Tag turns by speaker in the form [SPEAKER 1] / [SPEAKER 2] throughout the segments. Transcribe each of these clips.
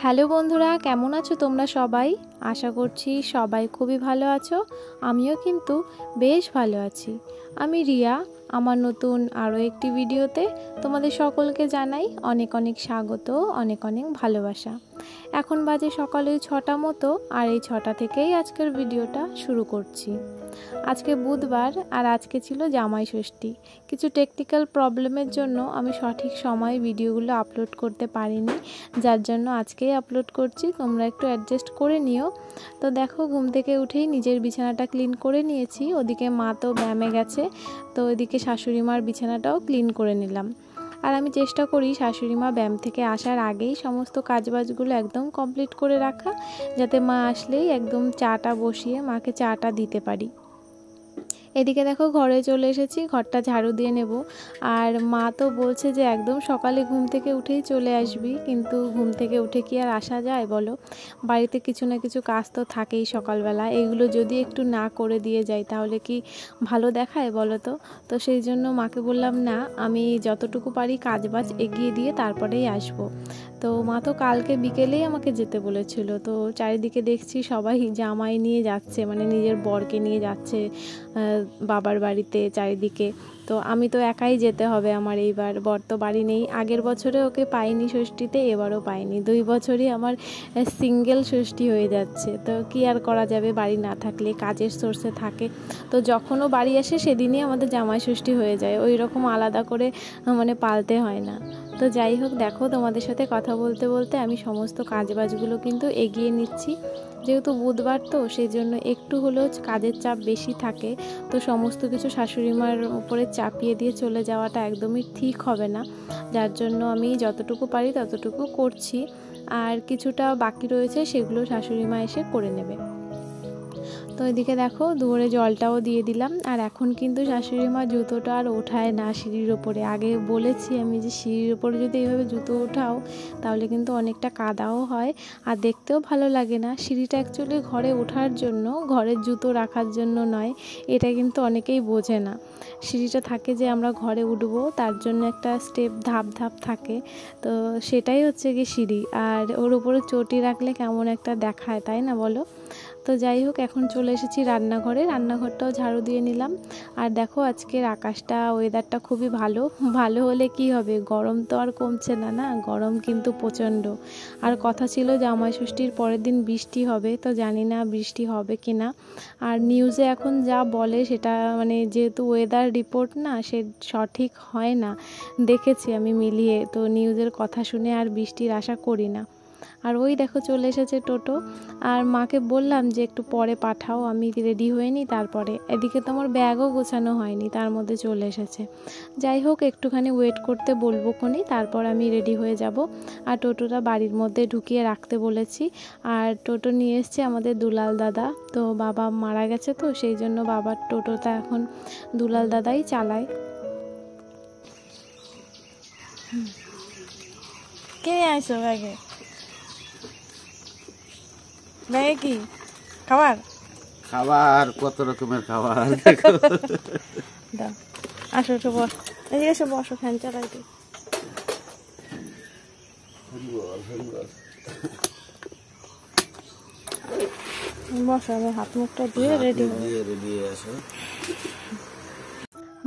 [SPEAKER 1] Hello বন্ধুরা, কেমন আছো তোমরা সবাই? আশা করছি সবাই খুবই ভালো আছো। আমিও কিন্তু বেশ ভালো আছি। আমি রিয়া। আমার নতুন আরও একটি ভিডিওতে তোমাদের সকলকে জানাই অনেক অনেক স্বাগত, অনেক অনেক ভালোবাসা। এখন বাজে সকালে 6টা মতো, আর এই 6টা থেকেই আজকের ভিডিওটা শুরু করছি। আজকে বুধবার, আর আজকে ছিল জামাই ষষ্ঠী। কিছু টেকনিক্যাল প্রবলেমের জন্য আমি সঠিক সময়ে ভিডিওগুলো আপলোড করতে পারিনি, যার জন্য আজকেই আপলোড করছি। তোমরা একটু অ্যাডজাস্ট করে নিও। তো দেখো, ঘুম থেকে উঠেই নিজের বিছানাটা ক্লিন করে নিয়েছি। ওদিকে মা তো ব্যায়ামে গেছে, তো ওইদিকে শাশুড়ি মার বিছানাটাও ক্লিন করে নিলাম। আর আমি চেষ্টা করি শাশুড়ি মা ব্যায়াম থেকে আসার আগেই সমস্ত কাজবাজগুলো একদম কমপ্লিট করে রাখা, যাতে মা আসলেই একদম চাটা বসিয়ে মাকে চাটা দিতে পারি। এদিকে দেখো, ঘরে চলে এসেছি, ঘরটা ঝাড়ু দিয়ে নেব। আর মা তো বলছে যে একদম সকালে ঘুম থেকে উঠেই চলে আসবি, কিন্তু ঘুম থেকে উঠে কি আর আসা যায় বলো? বাড়িতে কিছু না কিছু কাজ তো থাকেই সকালবেলা। এইগুলো যদি একটু না করে দিয়ে যাই তাহলে কি ভালো দেখায় বলো তো? তো সেই জন্য মাকে বললাম, না, আমি যতটুকু পারি কাজবাজ এগিয়ে দিয়ে তারপরেই আসবো। তো মা তো কালকে বিকেলেই আমাকে যেতে বলেছিল। তো চারিদিকে দেখছি সবাই জামাই নিয়ে যাচ্ছে, মানে নিজের বরকে নিয়ে যাচ্ছে বাবার বাড়িতে চারিদিকে। তো আমি তো একাই যেতে হবে আমার এইবার। বর তো বাড়ি নেই। আগের বছরে ওকে পাইনি ষষ্ঠীতে, এবারও পাইনি। 2 বছরই আমার সিঙ্গেল ষষ্ঠী হয়ে যাচ্ছে। তো কি আর করা যাবে, বাড়ি না থাকলে কাজের সোর্সে থাকে। তো যখনও বাড়ি আসে সেদিনই আমাদের জামাই ষষ্ঠী হয়ে যায়, ওই রকম আলাদা করে মানে পালতে হয় না। তো যাই হোক, দেখো, তোমাদের সাথে কথা বলতে বলতে আমি সমস্ত কাজবাজগুলো কিন্তু এগিয়ে নিচ্ছি। যেহেতু বুধবার, তো সেই জন্য একটু হলেও কাজের চাপ বেশি থাকে। তো সমস্ত কিছু শাশুড়ি মার উপরে চাপিয়ে দিয়ে চলে যাওয়াটা একদমই ঠিক হবে না, যার জন্য আমি যতটুকু পারি ততটুকু করছি। আর কিছুটা বাকি রয়েছে, সেগুলো শাশুড়ি মা এসে করে নেবে। তো এদিকে দেখো, দুয়ারে জলটাও দিয়ে দিলাম। আর এখন কিন্তু শাশুড়ি মা জুতোটা আর ওঠায় না সিঁড়ির ওপরে। আগে বলেছি আমি যে সিঁড়ির ওপরে যদি এইভাবে জুতো ওঠাও তাহলে কিন্তু অনেকটা কাদাও হয় আর দেখতেও ভালো লাগে না। সিঁড়িটা অ্যাকচুয়ালি ঘরে ওঠার জন্য, ঘরের জুতো রাখার জন্য নয়। এটা কিন্তু অনেকেই বোঝে না। সিঁড়িটা থাকে যে আমরা ঘরে উঠবো, তার জন্য একটা স্টেপ ধাপ ধাপ থাকে। তো সেটাই হচ্ছে কি সিঁড়ি। আর ওর উপরে চটি রাখলে কেমন একটা দেখায়, তাই না বলো? তো যাই হোক, এখন চলে এসেছি রান্নাঘরে। রান্নাঘরটাও ঝাড়ু দিয়ে নিলাম। আর দেখো, আজকের আকাশটা, ওয়েদারটা খুবই ভালো। ভালো হলে কি হবে, গরম তো আর কমছে না, না, গরম কিন্তু প্রচণ্ড। আর কথা ছিল জামাই ষষ্ঠীর পরের দিন বৃষ্টি হবে, তো জানি না বৃষ্টি হবে কি না। আর নিউজে এখন যা বলে সেটা মানে যেহেতু ওয়েদার রিপোর্ট না, সে সঠিক হয় না, দেখেছি আমি মিলিয়ে। তো নিউজের কথা শুনে আর বৃষ্টির আশা করি না। আর ওই দেখো, চলে এসেছে টোটো। আর মাকে বললাম যে একটু পরে পাঠাও, আমি রেডি হয়ে নিই তারপরে। এদিকে তো আমার ব্যাগও গোছানো হয়নি, তার মধ্যে চলে এসেছে। যাই হোক, একটুখানি ওয়েট করতে বলবো খনি, তারপর আমি রেডি হয়ে যাব। আর টোটোটা বাড়ির মধ্যে ঢুকিয়ে রাখতে বলেছি। আর টোটো নিয়ে এসছে আমাদের দুলাল দাদা। তো বাবা মারা গেছে, তো সেই জন্য বাবার টোটোটা এখন দুলাল দাদাই চালায়। কে আইসো ব্যাগে? ব্যাগে কি খাবার?
[SPEAKER 2] খাবার কত রকমের খাবার
[SPEAKER 1] দাও, আসো, এসো বস, এদিকে এসে বসো, ফ্যান চালাই দিই। বসো, আমি হাত মুখটা ধুয়ে রেডি
[SPEAKER 2] আসো।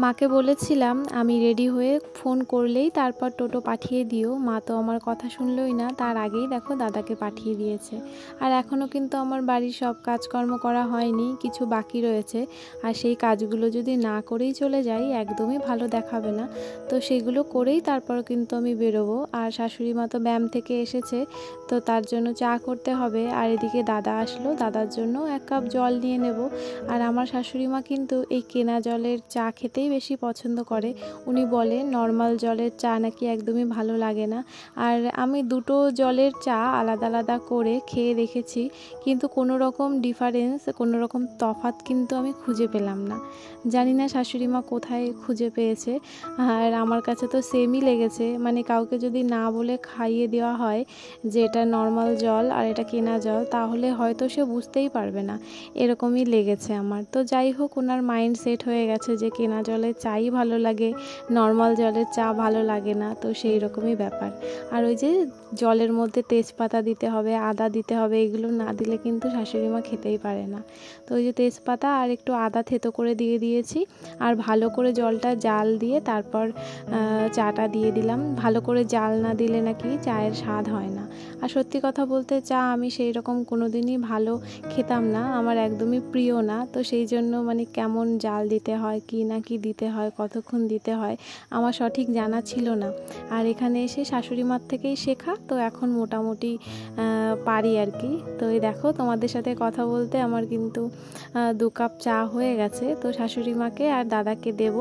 [SPEAKER 1] মাকে বলেছিলাম আমি রেডি হয়ে ফোন করলেই তারপর টোটো পাঠিয়ে দিও। মা তো আমার কথা শুনলই না, তার আগেই দেখো দাদাকে পাঠিয়ে দিয়েছে। আর এখনও কিন্তু আমার বাড়ির সব কাজকর্ম করা হয়নি, কিছু বাকি রয়েছে। আর সেই কাজগুলো যদি না করেই চলে যাই একদমই ভালো দেখাবে না। তো সেগুলো করেই তারপর কিন্তু আমি বেরোবো। আর শাশুড়ি মা তো ব্যায়াম থেকে এসেছে, তো তার জন্য চা করতে হবে। আর এদিকে দাদা আসলো, দাদার জন্য 1 কাপ জল নিয়ে নেব। আর আমার শাশুড়ি মা কিন্তু এই কেনা জলের চা খেতেই বেশি পছন্দ করে। উনি বলে নর্মাল জলের চা নাকি একদমই ভালো লাগে না। আর আমি দুটো জলের চা আলাদা আলাদা করে খেয়ে দেখেছি, কিন্তু কোনো রকম ডিফারেন্স, কোনো রকম তফাৎ কিন্তু আমি খুঁজে পেলাম না। জানি না শাশুড়ি মা কোথায় খুঁজে পেয়েছে। আর আমার কাছে তো সেমই লেগেছে, মানে কাউকে যদি না বলে খাইয়ে দেওয়া হয় যে এটা নর্মাল জল আর এটা কেনা জল, তাহলে হয়তো সে বুঝতেই পারবে না। এরকমই লেগেছে আমার। তো যাই হোক, ওনার মাইন্ড সেট হয়ে গেছে যে কেনা জল জলের চাই ভালো লাগে, নর্মাল জলের চা ভালো লাগে না, তো সেই রকমই ব্যাপার। আর ওই যে জলের মধ্যে তেজপাতা দিতে হবে, আদা দিতে হবে, এগুলো না দিলে কিন্তু শাশুড়ি মা খেতেই পারে না। তো ওই যে তেজপাতা আর একটু আদা থেতো করে দিয়ে দিয়েছি, আর ভালো করে জলটা জাল দিয়ে তারপর চাটা দিয়ে দিলাম। ভালো করে জাল না দিলে নাকি চায়ের স্বাদ হয় না। আর সত্যি কথা বলতে চা আমি সেই রকম কোনো দিনই ভালো খেতাম না, আমার একদমই প্রিয় না। তো সেই জন্য মানে কেমন জাল দিতে হয়, কি না কি দিতে হয়, কতক্ষণ দিতে হয় আমার সঠিক জানা ছিল না। আর এখানে এসে শাশুড়ি মার থেকেই শেখা, তো এখন মোটামুটি পারি আর কি। তো এই দেখো তোমাদের সাথে কথা বলতে আমার কিন্তু 2 কাপ চা হয়ে গেছে। তো শাশুড়ি মাকে আর দাদাকে দেব।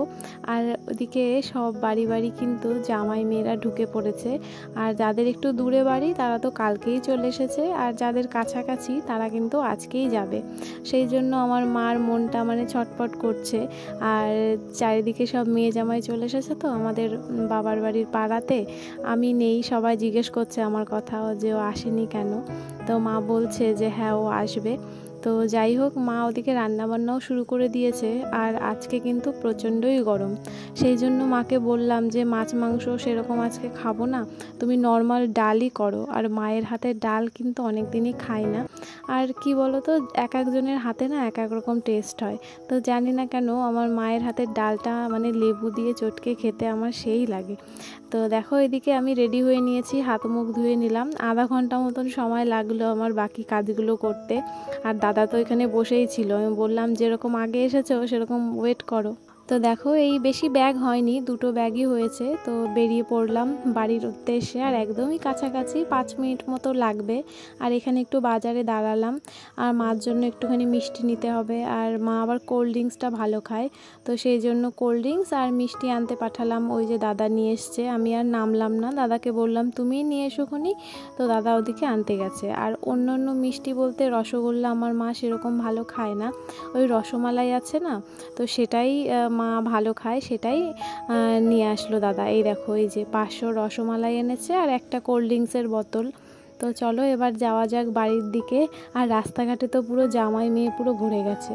[SPEAKER 1] আর ওদিকে সব বাড়ি বাড়ি কিন্তু জামাই মেয়েরা ঢুকে পড়েছে। আর যাদের একটু দূরে বাড়ি তারা তো কালকেই চলে এসেছে, আর যাদের কাছাকাছি তারা কিন্তু আজকেই যাবে। সেই জন্য আমার মার মনটা মানে ছটফট করছে। আর চারিদিকে সব মেয়ে জামাই চলে এসেছে তো আমাদের বাবার বাড়ির পাড়াতে, আমি নেই, সবাই জিজ্ঞেস করছে আমার কথা যে ও আসেনি কেন। তো মা বলছে যে হ্যাঁ ও আসবে। তো যাই হোক, মা ওদিকে রান্নাবান্নাও শুরু করে দিয়েছে। আর আজকে কিন্তু প্রচণ্ডই গরম, সেই জন্য মাকে বললাম যে মাছ মাংস সেরকম আজকে খাবো না, তুমি নর্মাল ডালই করো। আর মায়ের হাতের ডাল কিন্তু অনেক দিনই খাই না। আর কি বলো তো, এক একজনের হাতে না এক এক রকম টেস্ট হয়। তো জানি না কেন আমার মায়ের হাতের ডালটা মানে লেবু দিয়ে চটকে খেতে আমার সেই লাগে। তো দেখো এদিকে আমি রেডি হয়ে নিয়েছি, হাত মুখ ধুয়ে নিলাম। আধা ঘন্টা মতন সময় লাগলো আমার বাকি কাজগুলো করতে। আর দাদা তো এখানে বসেই ছিল, আমি বললাম যেরকম আগে এসেছো সেরকম ওয়েট করো। তো দেখো এই বেশি ব্যাগ হয়নি, 2টো ব্যাগই হয়েছে। তো বেরিয়ে পড়লাম বাড়ির উদ্দেশ্যে, আর একদমই কাছাকাছি, 5 মিনিট মতো লাগবে। আর এখানে একটু বাজারে দাঁড়ালাম, আর মার জন্য একটুখানি মিষ্টি নিতে হবে। আর মা আবার কোল্ড ড্রিঙ্কসটা ভালো খায়, তো সেই জন্য কোল্ড ড্রিঙ্কস আর মিষ্টি আনতে পাঠালাম। ওই যে দাদা নিয়ে এসছে, আমি আর নামলাম না, দাদাকে বললাম তুমিই নিয়ে এসোখনি। তো দাদা ওদিকে আনতে গেছে। আর অন্য অন্য মিষ্টি বলতে রসগোল্লা আমার মা সেরকম ভালো খায় না, ওই রসমালাই আছে না, তো সেটাই মা ভালো খায়, সেটাই নিয়ে আসলো দাদা। এই দেখো এই যে 500 রসমালাই এনেছে আর একটা কোল্ড ড্রিঙ্কসের বোতল। তো চলো এবার যাওয়া যাক বাড়ির দিকে। আর রাস্তাঘাটে তো পুরো জামাই মেয়ে পুরো ভরে গেছে।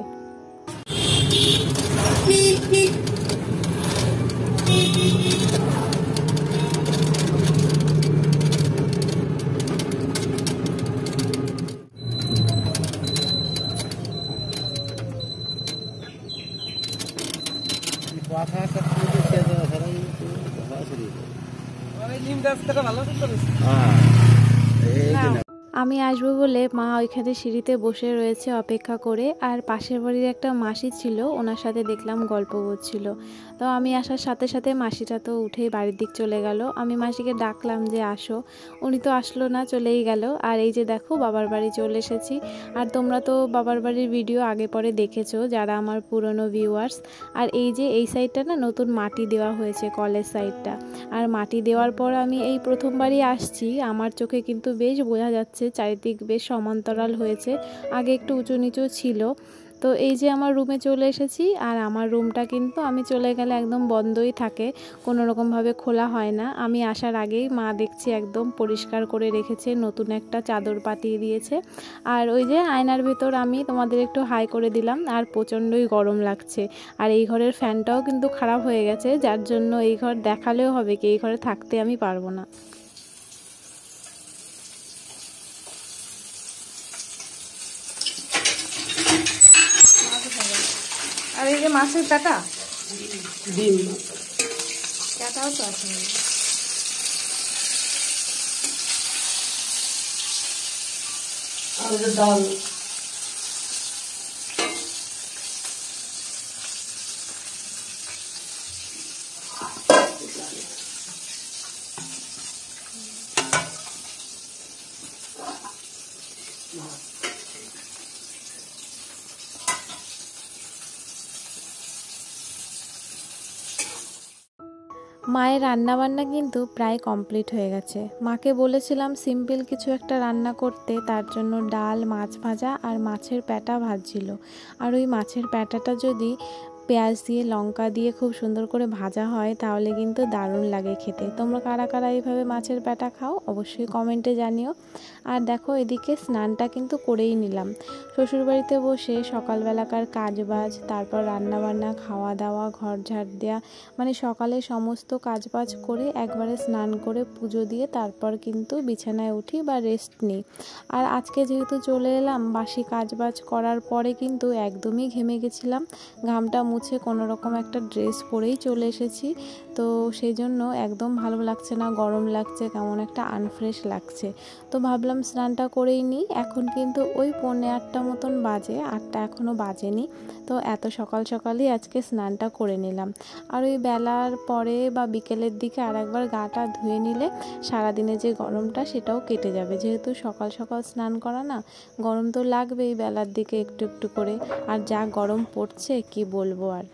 [SPEAKER 1] আমি আসবো বলে মা ওইখানে সিঁড়িতে বসে রয়েছে অপেক্ষা করে। আর পাশের বাড়ির একটা মাসি ছিল, ওনার সাথে দেখলাম গল্প করছিল। তো আমি আসার সাথে সাথে মাসিটা তো উঠেই বাড়ির দিক চলে গেল। আমি মাসিকে ডাকলাম যে আসো, উনি তো আসলো না, চলেই গেল। আর এই যে দেখো বাবার বাড়ি চলে এসেছি। আর তোমরা তো বাবার বাড়ির ভিডিও আগে পরে দেখেছো যারা আমার পুরনো ভিউয়ার্স। আর এই যে এই সাইডটা না নতুন মাটি দেওয়া হয়েছে, কলেজ সাইডটা। আর মাটি দেওয়ার পর আমি এই প্রথমবারই আসছি, আমার চোখে কিন্তু বেশ বোঝা যাচ্ছে চারিদিক বেশ সমান্তরাল হয়েছে, আগে একটু উঁচু নিচু ছিল। তো এই যে আমার রুমে চলে এসেছি। আর আমার রুমটা কিন্তু আমি চলে গেলে একদম বন্ধই থাকে, কোনো রকমভাবে খোলা হয় না। আমি আসার আগেই মা দেখছি একদম পরিষ্কার করে রেখেছে, নতুন একটা চাদর পাতিয়ে দিয়েছে। আর ওই যে আয়নার ভেতর আমি তোমাদের একটু হাই করে দিলাম। আর প্রচণ্ডই গরম লাগছে। আর এই ঘরের ফ্যানটাও কিন্তু খারাপ হয়ে গেছে, যার জন্য এই ঘর দেখালেও হবে কি এই ঘরে থাকতে আমি পারবো না।
[SPEAKER 3] আর এই যে মাছের কাটা
[SPEAKER 2] ডিম
[SPEAKER 3] কাটাও তো আছে।
[SPEAKER 2] আর ডাল
[SPEAKER 1] মায়ের রান্নাবান্না কিন্তু প্রায় কমপ্লিট হয়ে গেছে। মাকে বলেছিলাম সিম্পল কিছু একটা রান্না করতে, তার জন্য ডাল, মাছ ভাজা আর মাছের প্যাটা ভাজছিল। আর ওই মাছের প্যাটাটা যদি পেঁয়াজ দিয়ে লঙ্কা দিয়ে খুব সুন্দর করে ভাজা হয় তাহলে কিন্তু দারুণ লাগে খেতে। তোমরা কারা কারা এইভাবে মাছের পেটা খাও অবশ্যই কমেন্টে জানিও। আর দেখো এদিকে স্নানটা কিন্তু করেই নিলাম। শ্বশুরবাড়িতে বসে সকালবেলাকার কাজবাজ, তারপর রান্নাবান্না, খাওয়া দাওয়া, ঘর ঝাড় দেওয়া, মানে সকালে সমস্ত কাজবাজ করে একবারে স্নান করে পুজো দিয়ে তারপর কিন্তু বিছানায় উঠি বা রেস্ট নিই। আর আজকে যেহেতু চলে এলাম বাসি কাজবাজ করার পরে কিন্তু একদমই ঘেমে গেছিলাম, ঘামটা মুছে কোনো রকম একটা ড্রেস পরেই চলে এসেছি। তো সেই জন্য একদম ভালো লাগছে না, গরম লাগছে, কেমন একটা আনফ্রেশ লাগছে। তো ভাবলাম স্নানটা করেই নিই। এখন কিন্তু ওই 7:45 মতন বাজে, 8টা এখনও বাজেনি। তো এত সকাল সকালই আজকে স্নানটা করে নিলাম। আর ওই বেলার পরে বা বিকেলের দিকে আর একবার গাটা ধুয়ে নিলে সারাদিনে যে গরমটা সেটাও কেটে যাবে। যেহেতু সকাল সকাল স্নান করা না, গরম তো লাগবেই বেলার দিকে একটু একটু করে। আর যা গরম পড়ছে কি বলবো আর।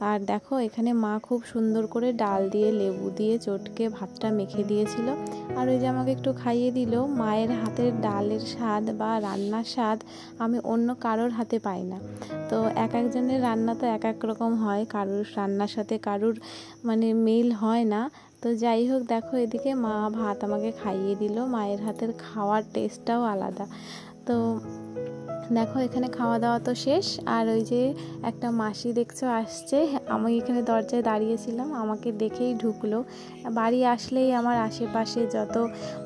[SPEAKER 1] আর দেখো এখানে মা খুব সুন্দর করে ডাল দিয়ে লেবু দিয়ে চটকে ভাতটা মেখে দিয়েছিল। আর ওই যে আমাকে একটু খাইয়ে দিল। মায়ের হাতের ডালের স্বাদ বা রান্নার স্বাদ আমি অন্য কারোর হাতে পাই না। তো এক একজনের রান্না তো এক এক রকম হয়, কারোর রান্নার সাথে কারোর মানে মিল হয় না। তো যাই হোক, দেখো এদিকে মা ভাত আমাকে খাইয়ে দিল। মায়ের হাতের খাওয়ার টেস্টটাও আলাদা। তো দেখো এখানে খাওয়া দাওয়া তো শেষ। আর ওই যে একটা মাসি দেখছো আসছে, আমি এখানে দরজায় দাঁড়িয়েছিলাম, আমাকে দেখেই ঢুকলো। বাড়ি আসলেই আমার আশেপাশে যত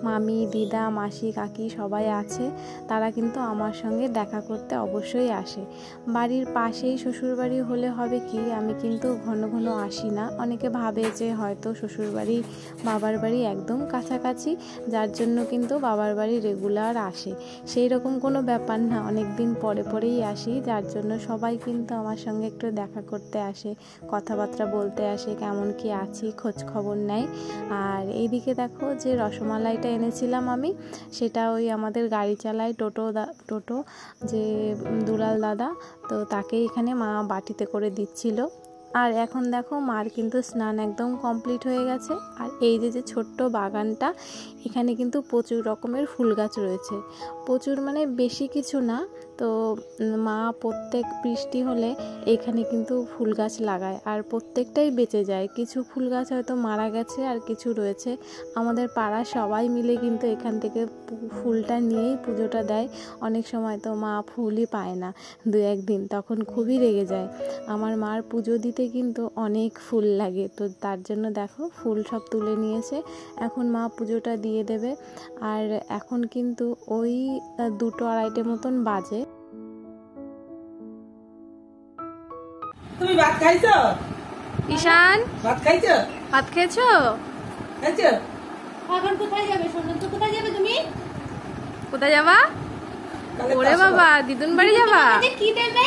[SPEAKER 1] মামি, দিদা, মাসি, কাকি সবাই আছে তারা কিন্তু আমার সঙ্গে দেখা করতে অবশ্যই আসে। বাড়ির পাশেই শ্বশুরবাড়ি হলে হবে কি, আমি কিন্তু ঘন ঘন আসি না। অনেকে ভাবে যে হয়তো শ্বশুরবাড়ি বাবার বাড়ি একদম কাছাকাছি, যার জন্য কিন্তু বাবার বাড়ি রেগুলার আসে। সেই রকম কোনো ব্যাপার না, অনেক দিন পরে পরেই আসি, যার জন্য সবাই কিন্তু আমার সঙ্গে একটু দেখা করতে আসে, কথাবার্তা বলতে আসে, কেমন কি আছি খোঁজ খবর নেয়। আর এইদিকে দেখো যে রসমালাইটা এনেছিলাম আমি, সেটা ওই আমাদের গাড়ি চালায় টোটো যে দুলাল দাদা, তো তাকে এখানে মা বাটিতে করে দিচ্ছিল। আর এখন দেখো মার কিন্তু স্নান একদম কমপ্লিট হয়ে গেছে। আর এই যে ছোট্ট বাগানটা, এখানে কিন্তু প্রচুর রকমের ফুল গাছ রয়েছে। প্রচুর মানে বেশি কিছু না, তো মা প্রত্যেক বৃষ্টি হলে এখানে কিন্তু ফুল গাছ লাগায় আর প্রত্যেকটাই বেঁচে যায়। কিছু ফুল গাছ হয়তো মারা গেছে আর কিছু রয়েছে। আমাদের পাড়া সবাই মিলে কিন্তু এখান থেকে ফুলটা নিয়েই পুজোটা দেয়। অনেক সময় তো মা ফুলই পায় না 2-1 দিন, তখন খুবই রেগে যায়। আমার মার পুজো দিতে কিন্তু অনেক ফুল লাগে, তো তার জন্য দেখো ফুল সব তুলে নিয়েছে। এখন মা পুজোটা দিয়ে দেবে। আর এখন কিন্তু ওই 2-2:30 মতন বাজে।
[SPEAKER 2] তুমি ভাত খাইছো?
[SPEAKER 1] ঈশান,
[SPEAKER 2] ভাত খাইছো?
[SPEAKER 1] ভাত খেয়েছো?
[SPEAKER 2] খাইছো?
[SPEAKER 3] এখন কোথায় যাবে সোনা? তো কোথায় যাবে তুমি?
[SPEAKER 1] কোথায় যাবা?
[SPEAKER 2] কালে
[SPEAKER 1] ওরে
[SPEAKER 2] পাঁচশো।
[SPEAKER 1] বাবা, দিদুন বাড়ি যাবা?
[SPEAKER 3] তোমাকে কি দেবে?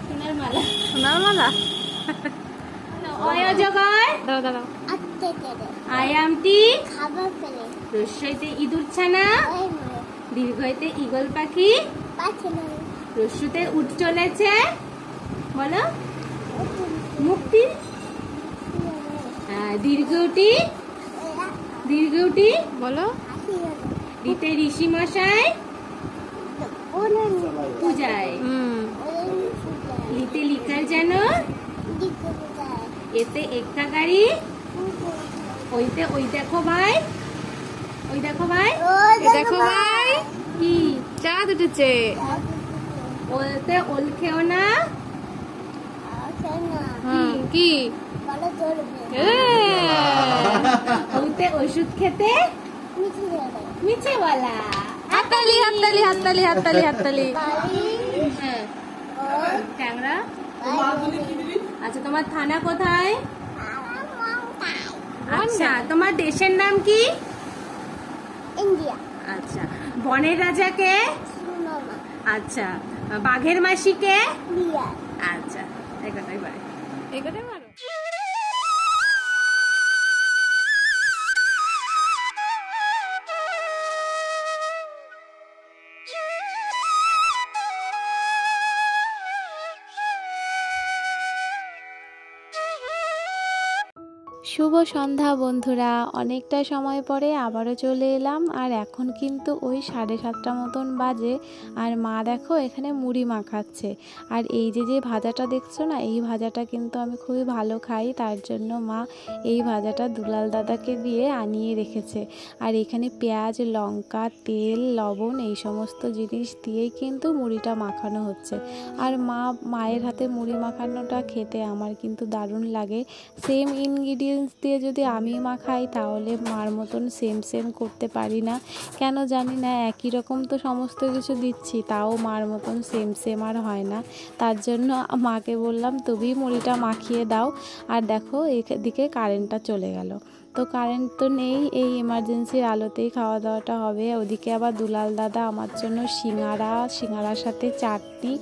[SPEAKER 3] সোনার মালা।
[SPEAKER 1] সোনার মালা?
[SPEAKER 3] অজগর,
[SPEAKER 1] দাঁড়াও দাঁড়াও।
[SPEAKER 3] আয়ামটি, রস্যইতে ইঁদুর ছানা, দীর্ঘইতে ঈগল পাখি, রস্যুতে উঠ চলেছে, বলো মুক্তি, দীর্ঘটি, দীর্ঘটি
[SPEAKER 1] বলো।
[SPEAKER 3] রিতে ঋষি মশাই পূজায়, লিতে লিকার যেন, এতে একটা গাড়ি, ওইতে ওই দেখো ভাই, ওই দেখো ভাই,
[SPEAKER 1] দেখো ভাই,
[SPEAKER 3] কি
[SPEAKER 1] চাঁদ উঠেছে।
[SPEAKER 3] ওলতে ওল খেও না,
[SPEAKER 1] কি
[SPEAKER 3] ওইতে ওষুধ খেতে মিছে বলা।
[SPEAKER 1] হাততালি হাততালি হাততালি হাততালি হাততালি।
[SPEAKER 3] হ্যাঁ, ট্যাংরা। আচ্ছা, তোমার থানা কোথায়? আচ্ছা, তোমার দেশের নাম কি?
[SPEAKER 4] ইন্ডিয়া।
[SPEAKER 3] আচ্ছা, বনের রাজাকে? আচ্ছা, বাঘের মাসিকে?
[SPEAKER 4] বিয়ার।
[SPEAKER 3] আচ্ছা, একটাই পারে।
[SPEAKER 1] এগোতে পারো? শুভ সন্ধ্যা বন্ধুরা, অনেকটা সময় পরে আবারও চলে এলাম। আর এখন কিন্তু ওই 7:30 মতন বাজে। আর মা দেখো এখানে মুড়ি মাখাচ্ছে। আর এই যে ভাজাটা দেখছো না, এই ভাজাটা কিন্তু আমি খুবই ভালো খাই, তার জন্য মা এই ভাজাটা দুলাল দাদাকে দিয়ে আনিয়ে রেখেছে। আর এখানে পেঁয়াজ, লঙ্কা, তেল, লবণ এই সমস্ত জিনিস দিয়েই কিন্তু মুড়িটা মাখানো হচ্ছে। আর মায়ের হাতে মুড়ি মাখানোটা খেতে আমার কিন্তু দারুণ লাগে। সেম ইনগ্রিডিয়েন্টস দিয়ে যদি আমি মাখাই তাহলে মার মতন সেম করতে পারি না, কেন জানি না। একই রকম তো সমস্ত কিছু দিচ্ছি, তাও মার মতন সেম আর হয় না। তার জন্য মাকে বললাম তুমি মুড়িটা মাখিয়ে দাও। আর দেখো এদিকে কারেন্টটা চলে গেল। তো কারেন্ট তো নেই, এই এমার্জেন্সির আলোতেই খাওয়া দাওয়াটা হবে। ওদিকে আবার দুলাল দাদা আমার জন্য সিঙ্গারার সাথে চাটনি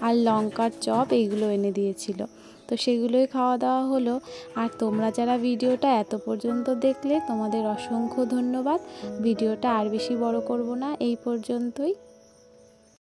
[SPEAKER 1] আর লঙ্কার চপ এইগুলো এনে দিয়েছিল। তো সেগুলোই খাওয়া দাওয়া হলো। আর তোমরা যারা ভিডিওটা এত পর্যন্ত দেখলে তোমাদের অসংখ্য ধন্যবাদ। ভিডিওটা আর বেশি বড় করব না, এই পর্যন্তই।